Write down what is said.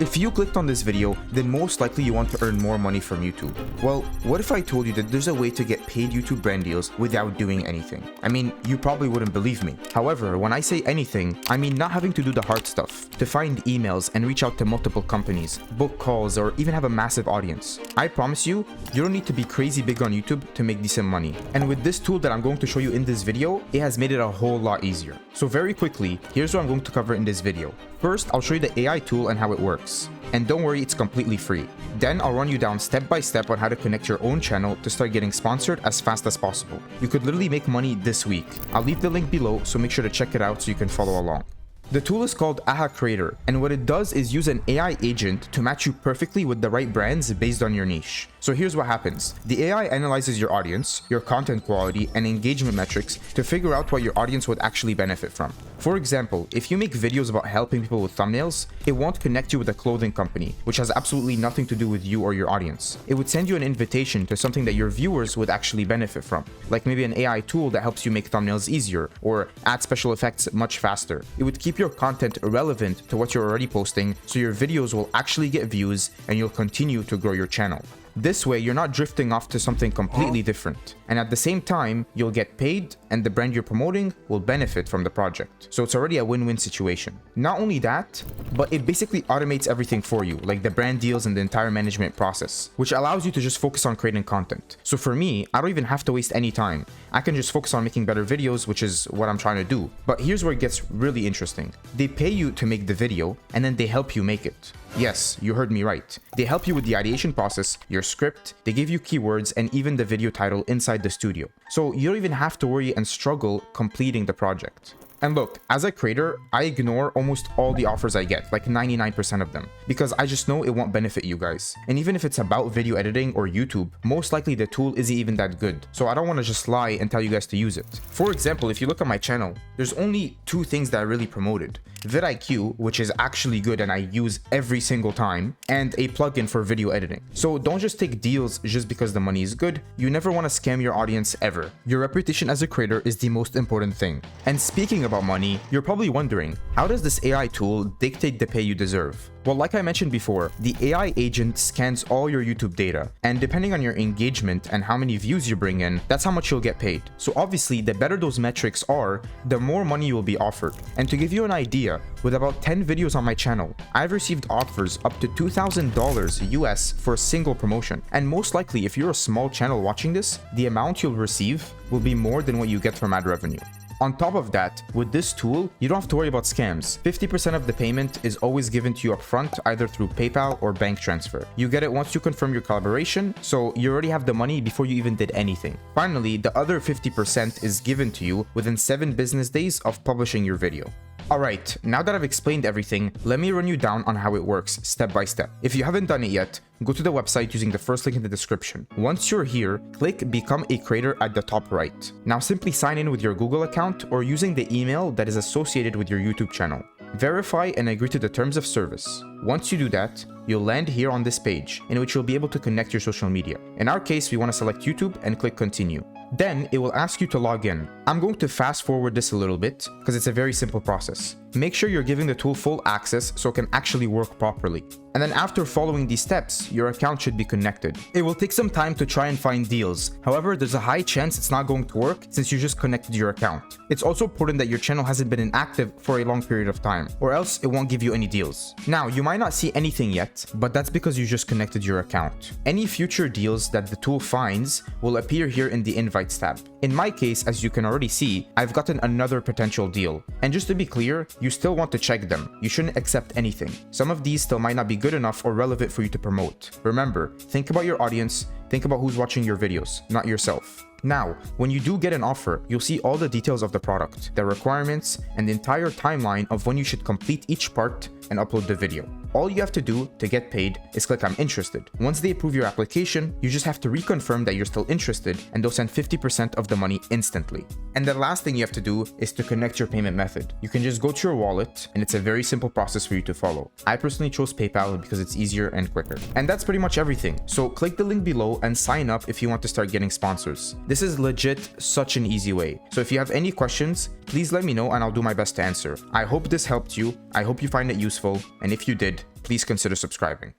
If you clicked on this video, then most likely you want to earn more money from YouTube. Well, what if I told you that there's a way to get paid YouTube brand deals without doing anything? I mean, you probably wouldn't believe me. However, when I say anything, I mean not having to do the hard stuff, to find emails and reach out to multiple companies, book calls, or even have a massive audience. I promise you, you don't need to be crazy big on YouTube to make decent money. And with this tool that I'm going to show you in this video, it has made it a whole lot easier. So very quickly, here's what I'm going to cover in this video. First, I'll show you the AI tool and how it works. And don't worry, it's completely free. Then I'll run you down step by step on how to connect your own channel to start getting sponsored as fast as possible. You could literally make money this week. I'll leave the link below, so make sure to check it out so you can follow along. The tool is called AHA Creator, and what it does is use an AI agent to match you perfectly with the right brands based on your niche. So here's what happens. The AI analyzes your audience, your content quality, and engagement metrics to figure out what your audience would actually benefit from. For example, if you make videos about helping people with thumbnails, it won't connect you with a clothing company, which has absolutely nothing to do with you or your audience. It would send you an invitation to something that your viewers would actually benefit from, like maybe an AI tool that helps you make thumbnails easier or add special effects much faster. It would keep your content relevant to what you're already posting, so your videos will actually get views and you'll continue to grow your channel. This way, you're not drifting off to something completely different. And at the same time, you'll get paid and the brand you're promoting will benefit from the project. So it's already a win-win situation. Not only that, but it basically automates everything for you, like the brand deals and the entire management process, which allows you to just focus on creating content. So for me, I don't even have to waste any time. I can just focus on making better videos, which is what I'm trying to do. But here's where it gets really interesting. They pay you to make the video and then they help you make it. Yes, you heard me right. They help you with the ideation process, your script, they give you keywords, and even the video title inside the studio. So you don't even have to worry and struggle completing the project. And look, as a creator, I ignore almost all the offers I get, like 99% of them, because I just know it won't benefit you guys. And even if it's about video editing or YouTube, most likely the tool isn't even that good, so I don't want to just lie and tell you guys to use it. For example, if you look at my channel, there's only two things that I really promoted. vidIQ, which is actually good and I use every single time, and a plugin for video editing. So don't just take deals just because the money is good. You never want to scam your audience ever. Your reputation as a creator is the most important thing. And speaking about money, you're probably wondering, how does this AI tool dictate the pay you deserve? Well, like I mentioned before, the AI agent scans all your YouTube data, and depending on your engagement and how many views you bring in, that's how much you'll get paid. So obviously, the better those metrics are, the more money you will be offered. And to give you an idea, with about 10 videos on my channel, I've received offers up to $2,000 US for a single promotion. And most likely, if you're a small channel watching this, the amount you'll receive will be more than what you get from ad revenue. On top of that, with this tool, you don't have to worry about scams. 50% of the payment is always given to you upfront, either through PayPal or bank transfer. You get it once you confirm your collaboration, so you already have the money before you even did anything. Finally, the other 50% is given to you within 7 business days of publishing your video. Alright, now that I've explained everything, let me run you down on how it works step by step. If you haven't done it yet, go to the website using the first link in the description. Once you're here, click Become a Creator at the top right. Now simply sign in with your Google account or using the email that is associated with your YouTube channel. Verify and agree to the terms of service. Once you do that, you'll land here on this page, in which you'll be able to connect your social media. In our case, we want to select YouTube and click Continue. Then it will ask you to log in. I'm going to fast forward this a little bit because it's a very simple process. Make sure you're giving the tool full access so it can actually work properly. And then after following these steps, your account should be connected. It will take some time to try and find deals. However, there's a high chance it's not going to work since you just connected your account. It's also important that your channel hasn't been inactive for a long period of time, or else it won't give you any deals. Now, you might not see anything yet, but that's because you just connected your account. Any future deals that the tool finds will appear here in the Invites tab. In my case, as you can already see, I've gotten another potential deal. And just to be clear, you still want to check them. You shouldn't accept anything. Some of these still might not be good enough or relevant for you to promote. Remember, think about your audience, think about who's watching your videos, not yourself. Now, when you do get an offer, you'll see all the details of the product, the requirements, and the entire timeline of when you should complete each part and upload the video. All you have to do to get paid is click I'm interested. Once they approve your application, you just have to reconfirm that you're still interested and they'll send 50% of the money instantly. And the last thing you have to do is to connect your payment method. You can just go to your wallet and it's a very simple process for you to follow. I personally chose PayPal because it's easier and quicker. And that's pretty much everything. So click the link below and sign up if you want to start getting sponsors. This is legit such an easy way. So if you have any questions, please let me know and I'll do my best to answer. I hope this helped you. I hope you find it useful. And if you did, please consider subscribing.